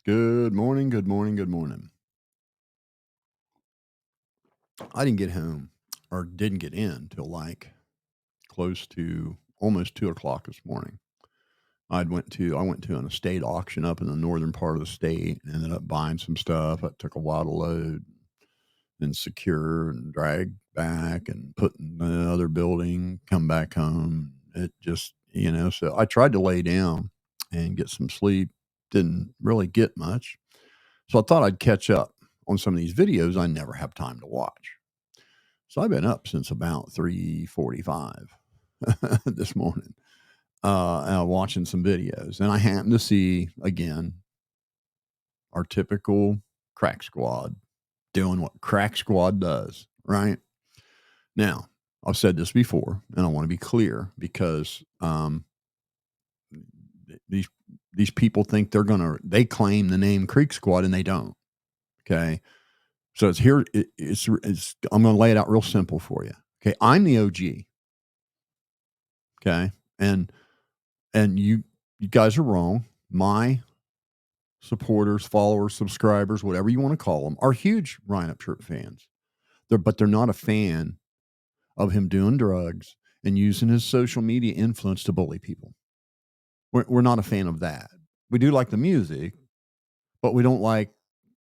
Good morning, good morning, good morning. I didn't get home or didn't get in till like close to almost 2 o'clock this morning. I went to an estate auction up in the northern part of the state and ended up buying some stuff. It took a while to load and secure and drag back and put in the other building, come back home. It just, so I tried to lay down and get some sleep. Didn't really get much. So I thought I'd catch up on some of these videos I never have time to watch. So I've been up since about 3:45 this morning, watching some videos, and I happened to see again our typical crack squad doing what crack squad does. Right now, I've said this before, and I want to be clear because these these people think they claim the name Creek Squad and they don't. Okay, so it's here. It's I'm going to lay it out real simple for you. Okay, I'm the OG. Okay, and you guys are wrong. My supporters, followers, subscribers, whatever you want to call them, are huge Ryan Upchurch fans. But they're not a fan of him doing drugs and using his social media influence to bully people. We're not a fan of that. We do like the music, but we don't like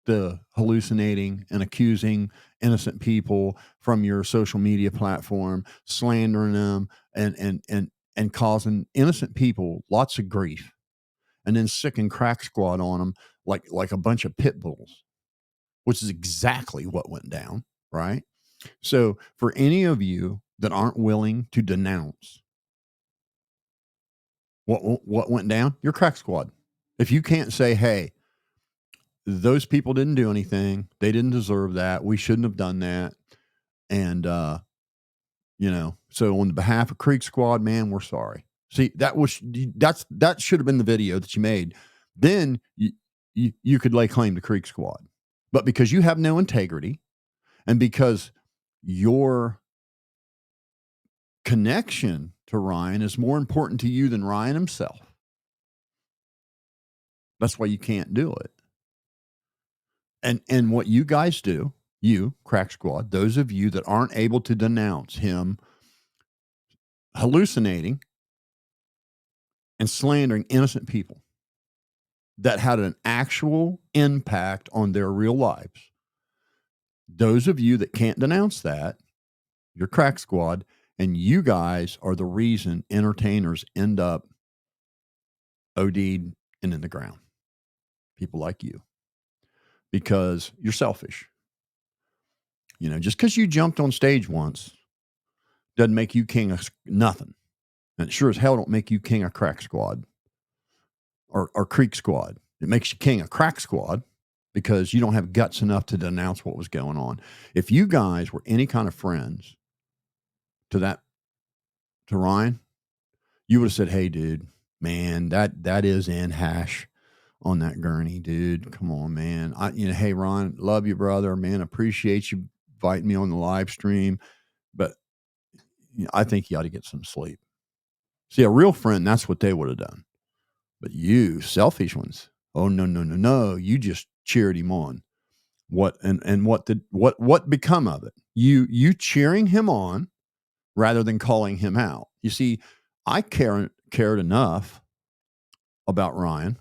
the hallucinating and accusing innocent people from your social media platform, slandering them and causing innocent people lots of grief, and then sick and crack squad on them like a bunch of pit bulls, which is exactly what went down, right? So for any of you that aren't willing to denounce what went down, you're crack squad. If you can't say, hey, those people didn't do anything, they didn't deserve that, we shouldn't have done that, and so on behalf of Creek Squad, man, we're sorry. See, that should have been the video that you made. Then you could lay claim to Creek Squad. But because you have no integrity and because your connection to Ryan is more important to you than Ryan himself, that's why you can't do it. And what you guys do, you, Crack Squad, those of you that aren't able to denounce him hallucinating and slandering innocent people that had an actual impact on their real lives. Those of you that can't denounce that, you're Crack Squad, and you guys are the reason entertainers end up OD'd and in the ground. People like you, because you're selfish. Just because you jumped on stage once doesn't make you king of nothing. And it sure as hell don't make you king of Crack Squad or Creek Squad. It makes you king of Crack Squad because you don't have guts enough to denounce what was going on. If you guys were any kind of friends to Ryan, you would have said, "Hey, dude, man, that is in hash on that gurney, dude. Come on, man. Hey, Ron, love you, brother, man. Appreciate you inviting me on the live stream, but I think you ought to get some sleep." See, a real friend, that's what they would have done. But you selfish ones, oh no, no, no, no. You just cheered him on. What become of it? You cheering him on rather than calling him out. You see, I cared enough about Ryan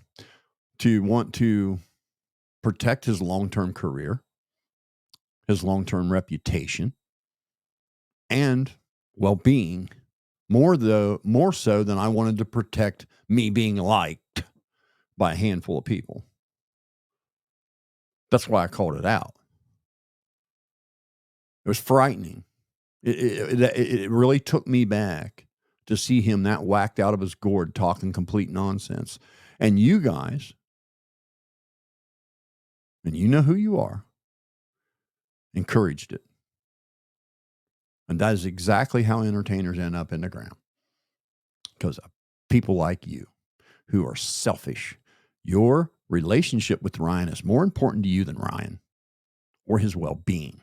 to want to protect his long-term career, his long-term reputation, and well-being more so than I wanted to protect me being liked by a handful of people. That's why I called it out. It was frightening. It really took me back to see him that whacked out of his gourd talking complete nonsense. And you guys, and you know who you are, encouraged it. And that is exactly how entertainers end up in the ground. Because of people like you who are selfish. Your relationship with Ryan is more important to you than Ryan or his well-being.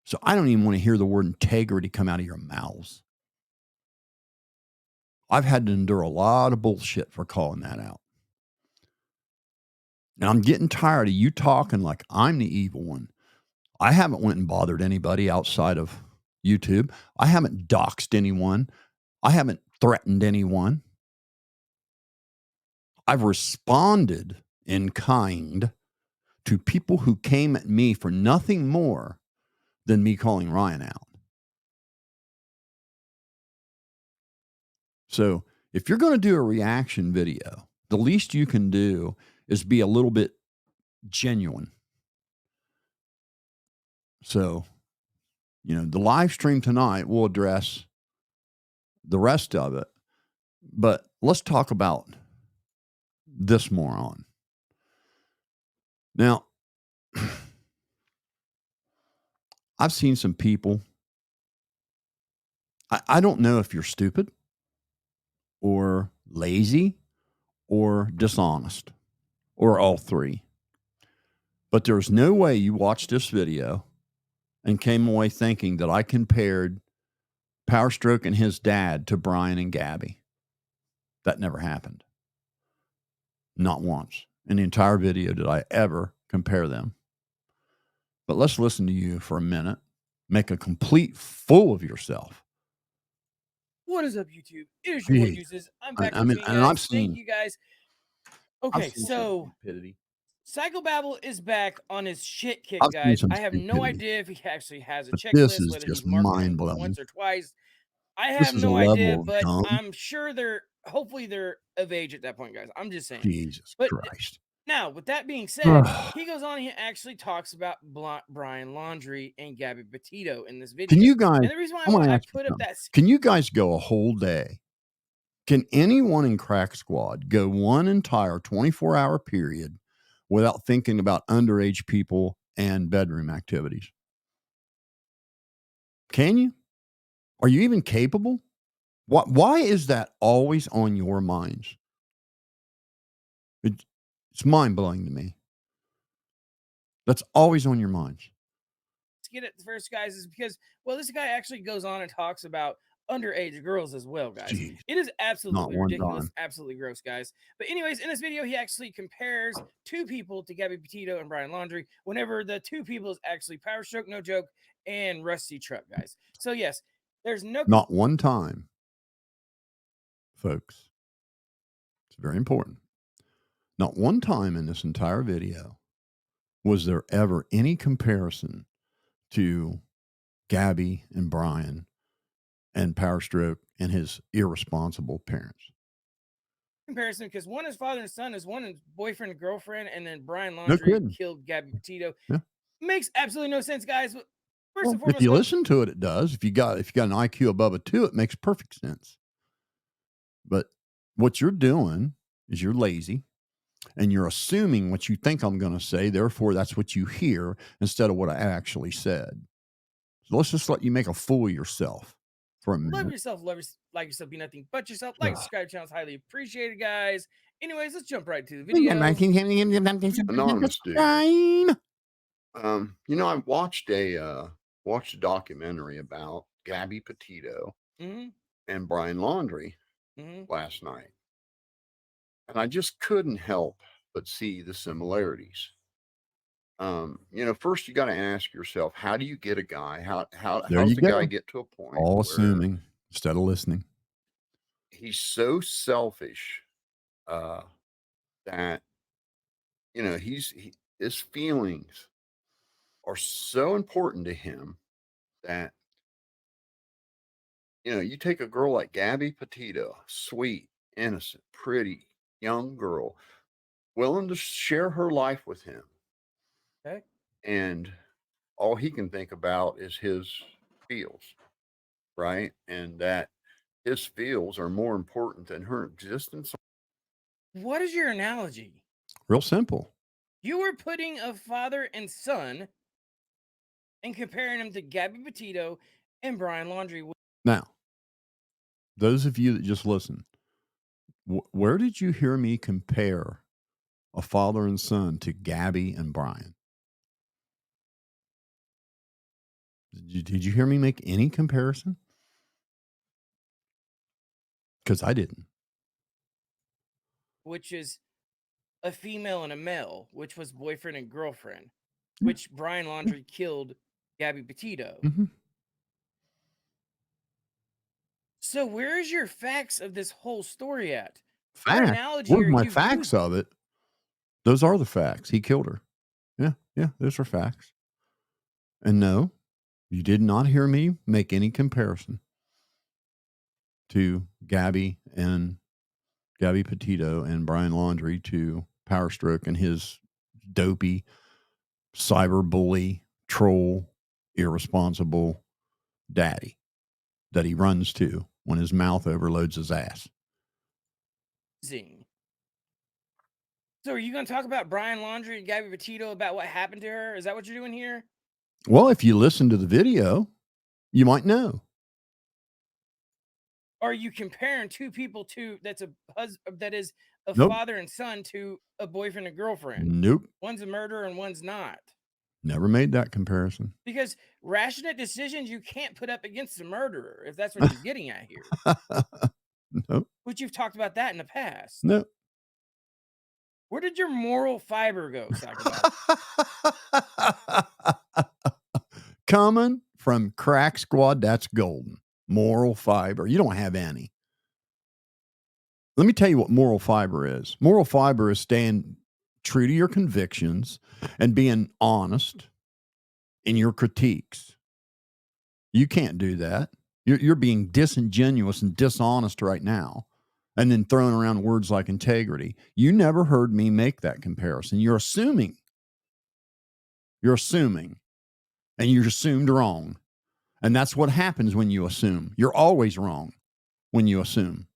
So I don't even want to hear the word integrity come out of your mouths. I've had to endure a lot of bullshit for calling that out. And I'm getting tired of you talking like I'm the evil one. I haven't went and bothered anybody outside of YouTube. I haven't doxed anyone. I haven't threatened anyone. I've responded in kind to people who came at me for nothing more than me calling Ryan out. So if you're going to do a reaction video, the least you can do is be a little bit genuine. So, the live stream tonight will address the rest of it, but let's talk about this moron. Now, I've seen some people. I don't know if you're stupid or lazy or dishonest or all three, but there's no way you watched this video and came away thinking that I compared Power Stroke and his dad to Brian and Gabby. That never happened. Not once. In the entire video did I ever compare them. But let's listen to you for a minute. Make a complete fool of yourself. What is up, YouTube? It is your boy Deuces. I'm back I mean, again, and guys. Thank you, guys. I've Okay, seen so stupidity. Psychobabble is back on his shit kick, I've seen guys. some I have no stupidity. idea if he actually has a But this checklist, is whether he's just marked them mind blowing. once or twice. I This have is a no idea, level of but dumb. I'm sure hopefully they're of age at that point, guys. I'm just saying. Jesus But Christ. now, with that being said, he goes on, he actually talks about Brian Laundrie and Gabby Petito in this video. Can you guys, And the reason I why I ask you put up something. that. Can you guys go a whole day? Can anyone in Crack Squad go one entire 24-hour period without thinking about underage people and bedroom activities? Can you? Are you even capable? Why is that always on your minds? It's mind-blowing to me. That's always on your minds. Get it first, guys, is because, well, this guy actually goes on and talks about underage girls as well, guys. Jeez. It is Not absolutely one ridiculous, time. absolutely gross, guys. But anyways, in this video, he actually compares two people to Gabby Petito and Brian Laundrie, whenever the two people is actually Power Stroke, no joke, and Rusty Truck, guys. So yes, there's Not one time, folks. It's very important. Not one time in this entire video was there ever any comparison to Gabby and Brian and Power Stroke and his irresponsible parents. comparison, because one is father and son, is one is boyfriend and girlfriend, and then Brian No Laundrie kidding. killed Gabby Petito. Yeah. Makes absolutely no sense, guys. But first and If foremost, you listen to it, it does. If you got an IQ above a 2, it makes perfect sense. But what you're doing is you're lazy and you're assuming what you think I'm going to say. Therefore, that's what you hear instead of what I actually said. So let's just let you make a fool of yourself for a minute. love yourself, like yourself, be nothing but yourself. Like, subscribe, channel is highly appreciated, guys. Anyways, let's jump right to the video. Anonymous dude. I watched a documentary about Gabby Petito and Brian Laundrie last night, and I just couldn't help but see the similarities. First you got to ask yourself, how do you get a guy? How's the guy get to a point? All assuming instead of listening. He's so selfish that his feelings are so important to him that you take a girl like Gabby Petito, sweet, innocent, pretty, young girl, willing to share her life with him. Okay. And all he can think about is his feels, right? And that his feels are more important than her existence. What is your analogy? Real simple. You were putting a father and son and comparing them to Gabby Petito and Brian Laundrie. Now, those of you that just listen, where did you hear me compare a father and son to Gabby and Brian? Did you hear me make any comparison? Because I didn't. Which is a female and a male, which was boyfriend and girlfriend, which Brian Laundrie killed Gabby Petito. Mm-hmm. So where's your facts of this whole story at? What Fact. analogy Where's are my you facts using? of it? Those are the facts. He killed her. Yeah, those are facts. And no, you did not hear me make any comparison to Gabby Petito and Brian Laundrie to Power Stroke and his dopey cyber bully, troll, irresponsible daddy that he runs to when his mouth overloads his ass. Zing. So are you going to talk about Brian Laundrie and Gabby Petito about what happened to her? Is that what you're doing here? Well, if you listen to the video, you might know. Are you comparing two people to that is a Nope. father and son to a boyfriend and girlfriend? Nope. One's a murderer and one's not. Never made that comparison. Because rational decisions you can't put up against a murderer, if that's what you're getting at here. Nope. Which you've talked about that in the past. Nope. Where did your moral fiber go, Psychopath? Coming from Crack Squad, that's golden. Moral fiber. You don't have any. Let me tell you what moral fiber is. Moral fiber is staying true to your convictions and being honest in your critiques. You can't do that. You're being disingenuous and dishonest right now, and then throwing around words like integrity. You never heard me make that comparison. You're assuming. And you're assumed wrong. And that's what happens when you assume. You're always wrong when you assume.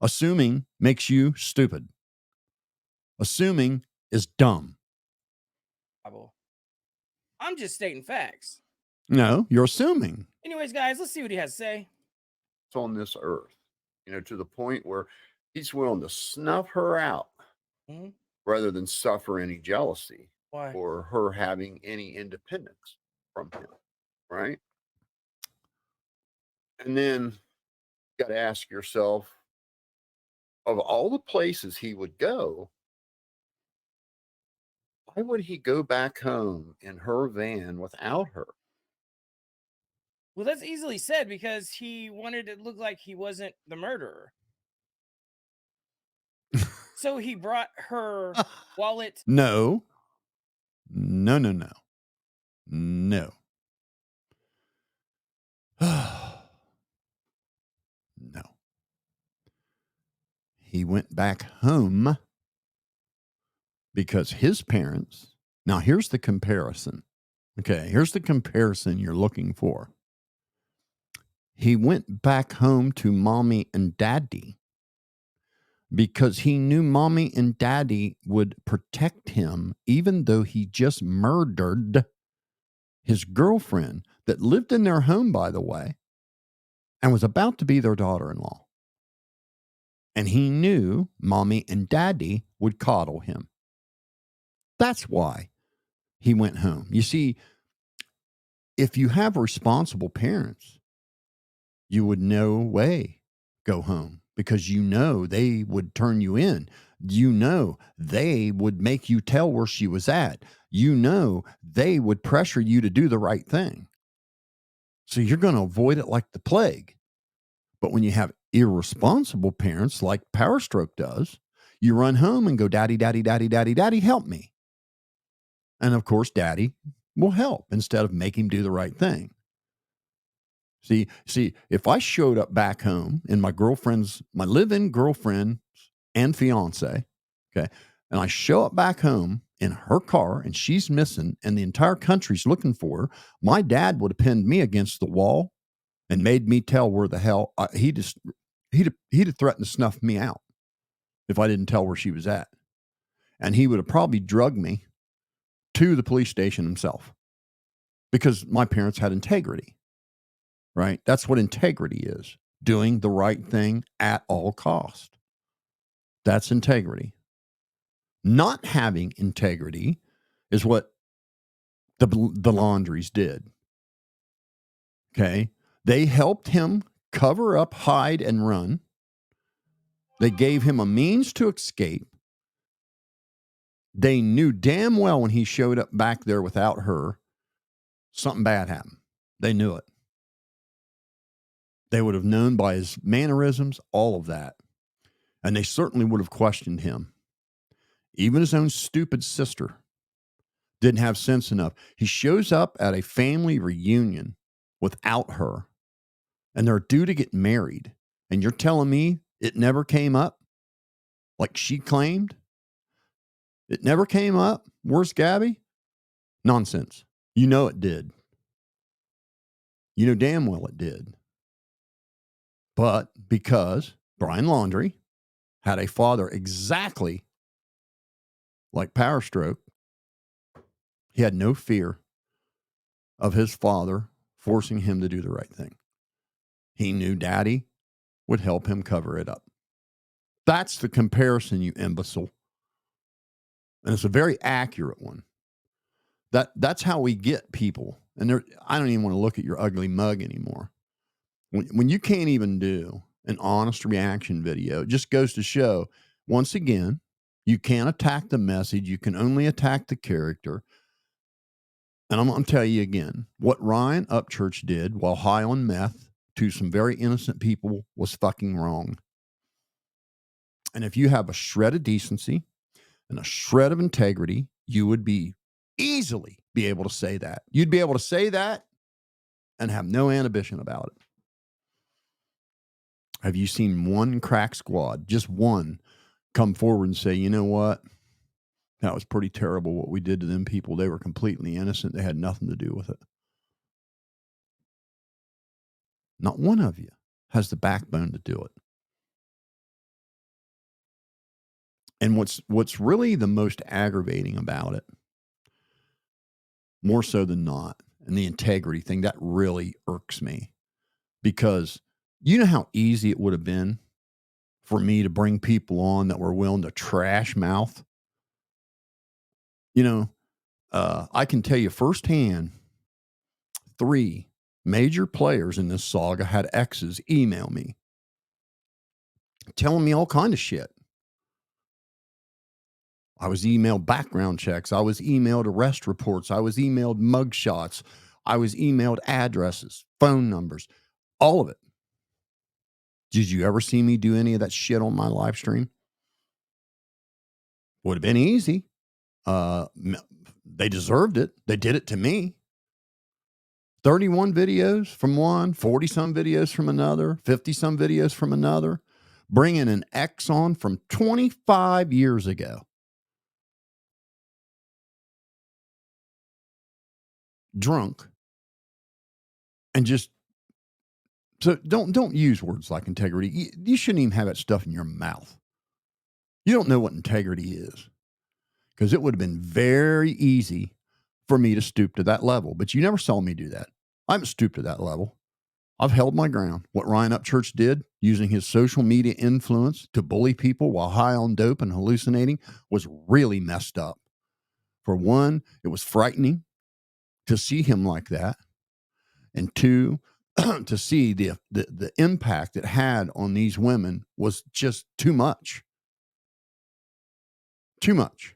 Assuming makes you stupid. Assuming is dumb. I'm just stating facts. No, you're assuming. Anyways, guys, let's see what he has to say. It's on this earth, to the point where he's willing to snuff her out rather than suffer any jealousy. Why? Or her having any independence from him, right? And then you got to ask yourself, of all the places he would go, why would he go back home in her van without her? Well, that's easily said because he wanted it to look like he wasn't the murderer. So he brought her wallet. No. No. No. He went back home because his parents. Now, here's the comparison. Okay, here's the comparison you're looking for. He went back home to mommy and daddy because he knew mommy and daddy would protect him, even though he just murdered his girlfriend that lived in their home, by the way, and was about to be their daughter-in-law. And he knew mommy and daddy would coddle him. That's why he went home. You see, if you have responsible parents, you would no way go home because they would turn you in. They would make you tell where she was at. They would pressure you to do the right thing. So you're going to avoid it like the plague. But when you have irresponsible parents like Power Stroke does, you run home and go, daddy, daddy, daddy, daddy, daddy, help me. And of course, daddy will help instead of make him do the right thing. See, if I showed up back home in my live-in girlfriend and fiance, okay, and I show up back home in her car and she's missing and the entire country's looking for her, my dad would have pinned me against the wall and made me tell where the hell he'd have threatened to snuff me out if I didn't tell where she was at. And he would have probably drugged me to the police station himself because my parents had integrity, right? That's what integrity is, doing the right thing at all cost. That's integrity. Not having integrity is what the Laundries did. Okay. They helped him cover up, hide, and run. They gave him a means to escape. They knew damn well when he showed up back there without her, something bad happened. They knew it. They would have known by his mannerisms, all of that. And they certainly would have questioned him. Even his own stupid sister didn't have sense enough. He shows up at a family reunion without her, and they're due to get married. And you're telling me it never came up like she claimed? It never came up? Where's Gabby? Nonsense. You know it did. You know damn well it did. But because Brian Laundrie had a father exactly like Power Stroke, he had no fear of his father forcing him to do the right thing. He knew Daddy would help him cover it up. That's the comparison, you imbecile. And it's a very accurate one. That's how we get people. And I don't even want to look at your ugly mug anymore. When you can't even do an honest reaction video, it just goes to show, once again, you can't attack the message. You can only attack the character. And I'm going to tell you again, what Ryan Upchurch did while high on meth to some very innocent people was fucking wrong. And if you have a shred of decency and a shred of integrity, you would easily be able to say that. You'd be able to say that and have no inhibition about it. Have you seen one crack squad, just one, come forward and say, you know what? That was pretty terrible what we did to them people. They were completely innocent. They had nothing to do with it. Not one of you has the backbone to do it. And what's really the most aggravating about it, more so than not, and the integrity thing, that really irks me. Because you know how easy it would have been for me to bring people on that were willing to trash mouth? You know, I can tell you firsthand, 3 major players in this saga had exes email me, telling me all kind of shit. I was emailed background checks. I was emailed arrest reports. I was emailed mugshots. I was emailed addresses, phone numbers, all of it. Did you ever see me do any of that shit on my live stream? Would have been easy. They deserved it. They did it to me. 31 videos from one, 40 some videos from another, 50 some videos from another, bringing an ex on from 25 years ago. Drunk. And just, so don't use words like integrity. You shouldn't even have that stuff in your mouth. You don't know what integrity is, because it would have been very easy for me to stoop to that level. But you never saw me do that. I haven't stooped to that level. I've held my ground. What Ryan Upchurch did, using his social media influence to bully people while high on dope and hallucinating, was really messed up. For one, it was frightening to see him like that. And two, to see the impact it had on these women was just too much. Too much.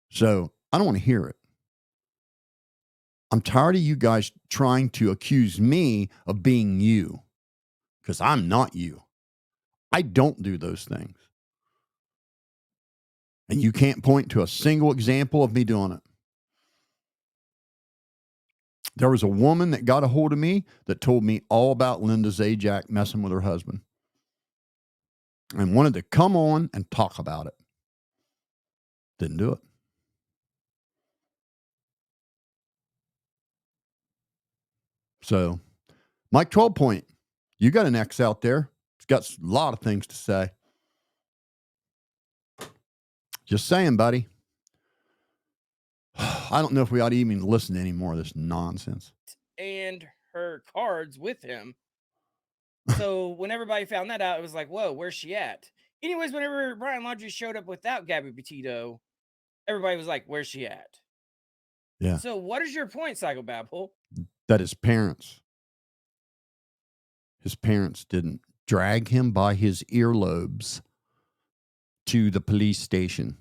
So I don't want to hear it. I'm tired of you guys trying to accuse me of being you, because I'm not you. I don't do those things. And you can't point to a single example of me doing it. There was a woman that got a hold of me that told me all about Linda Zajac messing with her husband and wanted to come on and talk about it. Didn't do it. So, Mike 12 Point, you got an ex out there. He's got a lot of things to say. Just saying, buddy. I don't know if we ought to even listen to any more of this nonsense. And her cards with him. So when everybody found that out, it was like, whoa, where's she at? Anyways, whenever Brian Laundrie showed up without Gabby Petito, everybody was like, where's she at? Yeah. So what is your point, Psychobabble? That his parents didn't drag him by his earlobes to the police station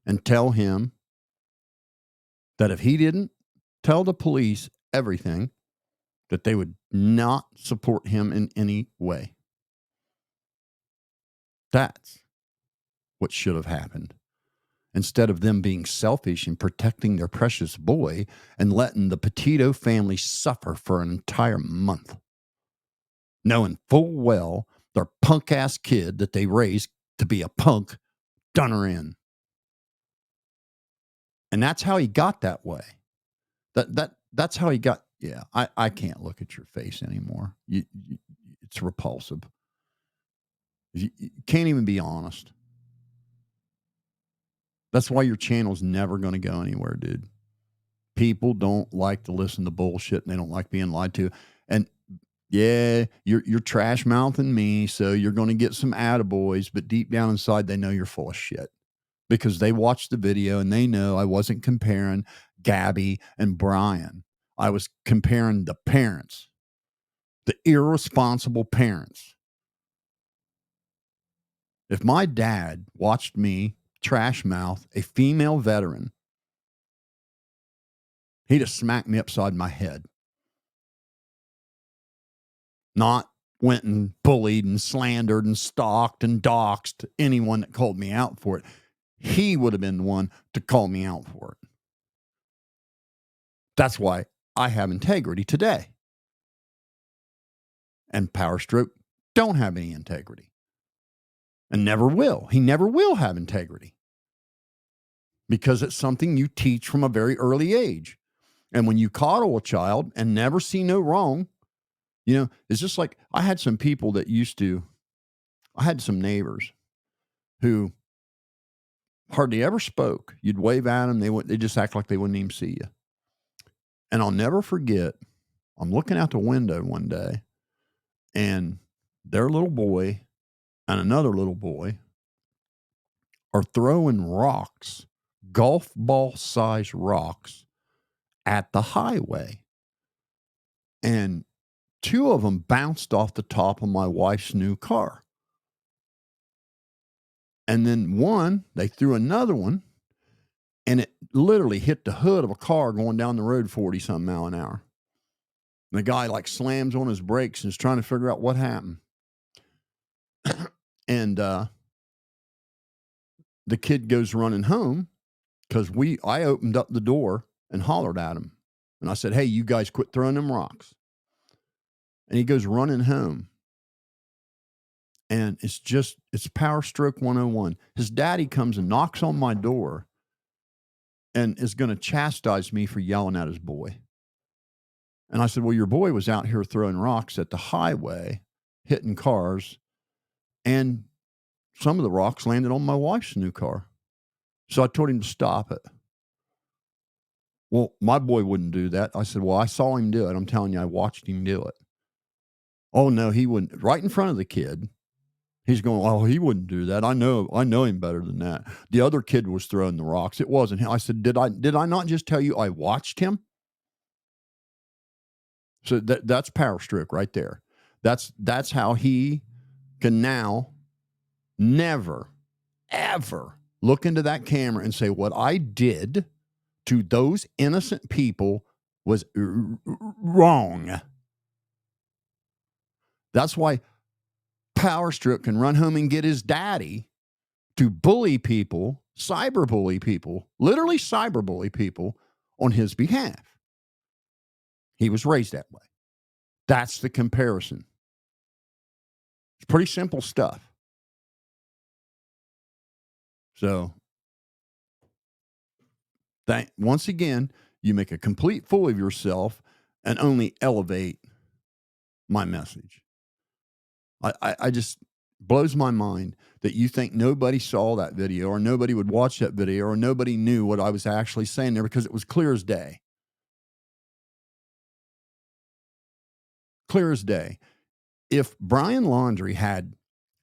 and tell him that if he didn't tell the police everything, that they would not support him in any way. That's what should have happened. Instead of them being selfish and protecting their precious boy and letting the Petito family suffer for an entire month, knowing full well their punk-ass kid that they raised to be a punk done her in. And that's how he got that way. That's how he got. Yeah, I can't look at your face anymore. It's repulsive. You can't even be honest. That's why your channel's never going to go anywhere, dude. People don't like to listen to bullshit and they don't like being lied to. And yeah, you're trash mouthing me, so you're going to get some attaboys, but deep down inside, they know you're full of shit because they watched the video and they know I wasn't comparing Gabby and Brian. I was comparing the parents, the irresponsible parents. If my dad watched me trash mouth a female veteran, he'd have smacked me upside my head. Not went and bullied and slandered and stalked and doxed anyone that called me out for it. He would have been the one to call me out for it. That's why I have integrity today. And Power Stroke don't have any integrity. And never will. He never will have integrity. Because it's something you teach from a very early age. And when you coddle a child and never see no wrong, you know, it's just like I had some people that I had some neighbors who hardly ever spoke. You'd wave at them. They just act like they wouldn't even see you. And I'll never forget, I'm looking out the window one day and their little boy and another little boy are throwing rocks, golf ball size rocks at the highway. And two of them bounced off the top of my wife's new car. And then they threw another one and it literally hit the hood of a car going down the road 40-something mile an hour. And the guy like slams on his brakes and is trying to figure out what happened. And the kid goes running home because I opened up the door and hollered at him. And I said, hey, you guys quit throwing them rocks. And he goes running home. And it's Power Stroke 101. His daddy comes and knocks on my door and is going to chastise me for yelling at his boy. And I said, well, your boy was out here throwing rocks at the highway, hitting cars, and some of the rocks landed on my wife's new car. So I told him to stop it. Well, my boy wouldn't do that. I said, well, I saw him do it. I'm telling you, I watched him do it. Oh, no, he wouldn't. Right in front of the kid. He's going, oh, he wouldn't do that. I know him better than that. The other kid was throwing the rocks. It wasn't him. I said, did I not just tell you I watched him? So that's Power Stroke right there. That's how he can now never, ever look into that camera and say, what I did to those innocent people was wrong. That's why Power Stroke can run home and get his daddy to bully people, cyberbully people, literally cyberbully people on his behalf. He was raised that way. That's the comparison. It's pretty simple stuff. So, once again, you make a complete fool of yourself and only elevate my message. I just blows my mind that you think nobody saw that video or nobody would watch that video or nobody knew what I was actually saying there because it was clear as day. Clear as day. If Brian Laundrie had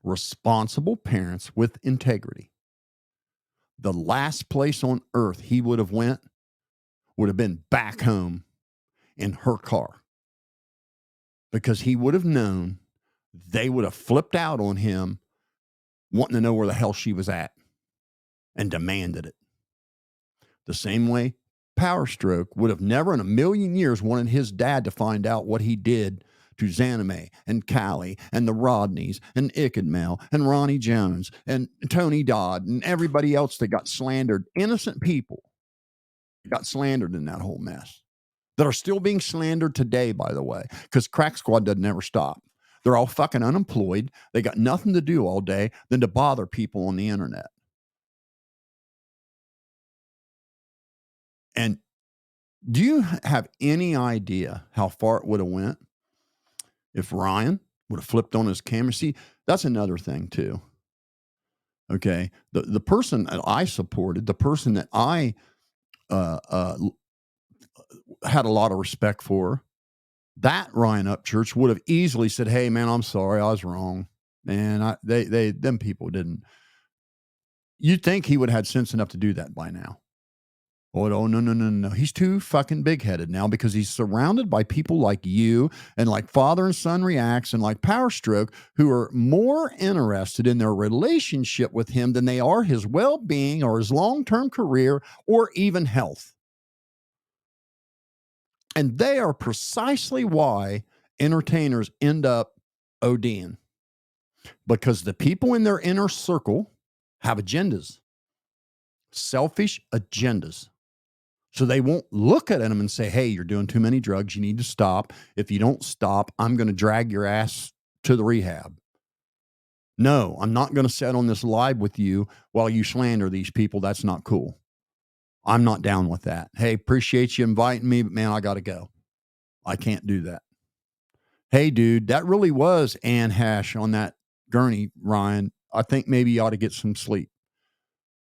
responsible parents with integrity, the last place on earth he would have went would have been back home in her car, because he would have known they would have flipped out on him wanting to know where the hell she was at and demanded it. The same way Power Stroke would have never in a million years wanted his dad to find out what he did to Zanime and Callie and the Rodneys and Ickadmail and Ronnie Jones and Tony Dodd and everybody else that got slandered. Innocent people got slandered in that whole mess that are still being slandered today, by the way, because Crack Squad doesn't ever stop. They're all fucking unemployed. They got nothing to do all day than to bother people on the internet. And do you have any idea how far it would have went if Ryan would have flipped on his camera? See, that's another thing too. Okay, the person that I supported, the person that I had a lot of respect for, that Ryan Upchurch would have easily said, "Hey, man, I'm sorry, I was wrong, man. Them people didn't." You'd think he would have had sense enough to do that by now. Oh, no. He's too fucking big-headed now because he's surrounded by people like you and like Father and Son Reacts and like Power Stroke who are more interested in their relationship with him than they are his well-being or his long-term career or even health. And they are precisely why entertainers end up ODing, because the people in their inner circle have agendas, selfish agendas. So they won't look at him and say, "Hey, you're doing too many drugs. You need to stop. If you don't stop, I'm going to drag your ass to the rehab. No, I'm not going to sit on this live with you while you slander these people. That's not cool. I'm not down with that. Hey, appreciate you inviting me, but man, I got to go. I can't do that. Hey, dude, that really was Ann Hash on that gurney, Ryan. I think maybe you ought to get some sleep."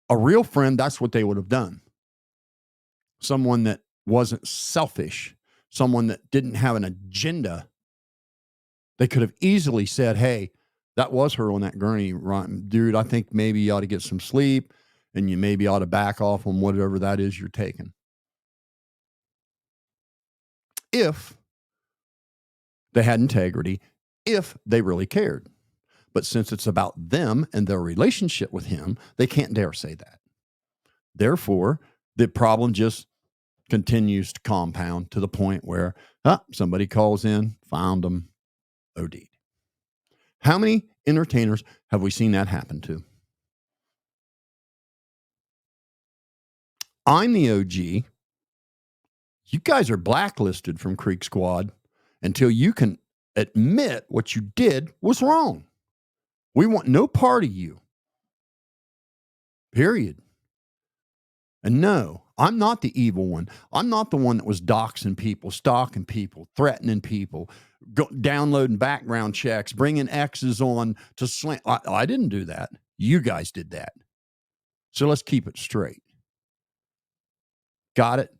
A real friend, that's what they would have done. Someone that wasn't selfish, someone that didn't have an agenda. They could have easily said, "Hey, that was her on that gurney, Ryan. Dude, I think maybe you ought to get some sleep and you maybe ought to back off on whatever that is you're taking." If they had integrity, if they really cared. But since it's about them and their relationship with him, they can't dare say that. Therefore, the problem just continues to compound to the point where somebody calls in, found them, OD'd. How many entertainers have we seen that happen to? I'm the OG. You guys are blacklisted from Creek Squad until you can admit what you did was wrong. We want no part of you. Period. And no, I'm not the evil one. I'm not the one that was doxing people, stalking people, threatening people, downloading background checks, bringing exes on to slant. I didn't do that. You guys did that. So let's keep it straight. Got it?